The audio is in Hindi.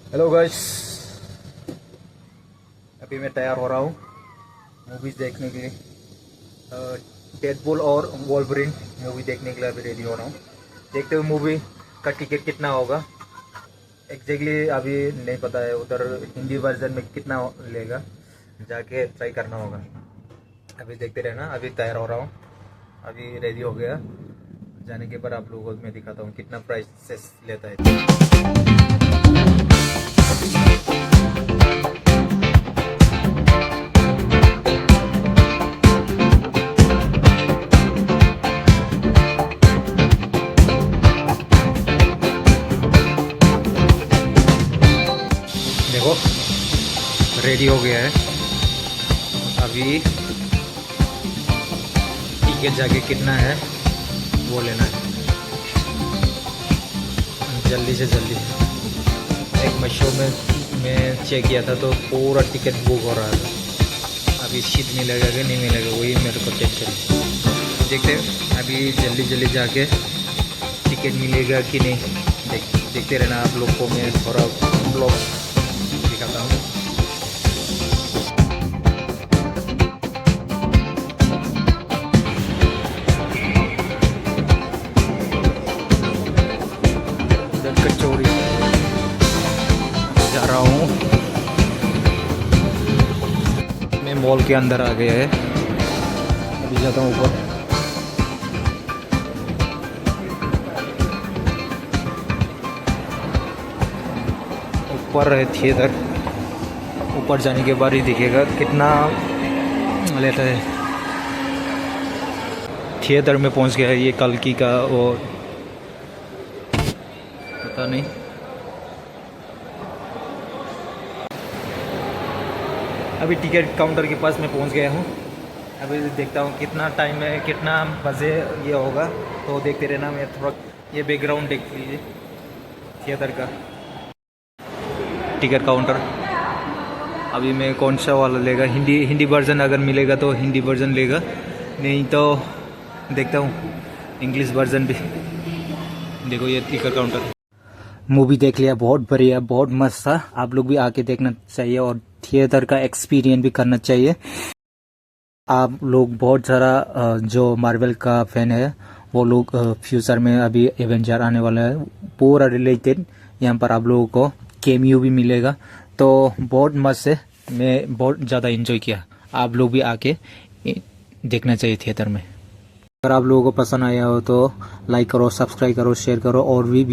हेलो गाइस, अभी मैं तैयार हो रहा हूँ मूवीज़ देखने के लिए। डेडपूल और वोल्वरिन मूवी देखने के लिए अभी रेडी हो रहा हूँ। देखते हुए मूवी का टिकट कितना होगा एग्जैक्टली अभी नहीं पता है। उधर हिंदी वर्जन में कितना लेगा, जाके ट्राई करना होगा। अभी देखते रहना। अभी तैयार हो रहा हूँ, अभी रेडी हो गया। जाने के बाद आप लोगों को मैं दिखाता हूँ कितना प्राइस लेता है। देखो रेडी हो गया है। अभी टिकट जाके कितना है वो लेना है जल्दी से जल्दी। एक मशो में मैं चेक किया था तो पूरा टिकट बुक हो रहा था। अभी सीट मिलेगा कि नहीं मिलेगा वही मेरे को टेंशन। देखते हैं अभी जल्दी जाके टिकट मिलेगा कि नहीं। देखते रहना। आप लोग को मैं थोड़ा ब्लॉग दिखाता हूँ। कचौरी जा रहा हूँ मैं। मॉल के अंदर आ गया है। अभी जाता हूँ ऊपर। ऊपर है थिएटर। ऊपर जाने के बाद ही दिखेगा कितना लेता है। थिएटर में पहुंच गया है। ये कल्कि का वो पता नहीं। अभी टिकट काउंटर के पास मैं पहुंच गया हूँ। अभी देखता हूँ कितना टाइम है, कितना बजे ये होगा। तो देखते रहना। मैं थोड़ा ये बैकग्राउंड देख लीजिए थिएटर का। टिकट काउंटर अभी मैं कौन सा वाला लेगा। हिंदी वर्जन अगर मिलेगा तो हिंदी वर्जन लेगा, नहीं तो देखता हूँ इंग्लिश वर्जन भी। देखो ये टिकट काउंटर। मूवी देख लिया, बहुत बढ़िया, बहुत मस्त था। आप लोग भी आके देखना चाहिए और थिएटर का एक्सपीरियंस भी करना चाहिए। आप लोग बहुत सारा जो मार्वल का फैन है वो लोग फ्यूचर में अभी एवेंजर आने वाला है, पूरा रिलेटेड यहाँ पर आप लोगों को कैमियो भी मिलेगा। तो बहुत मस्त है। मैं बहुत ज़्यादा एंजॉय किया। आप लोग भी आके देखना चाहिए थिएटर में। अगर आप लोगों को पसंद आया हो तो लाइक करो, सब्सक्राइब करो, शेयर करो और भी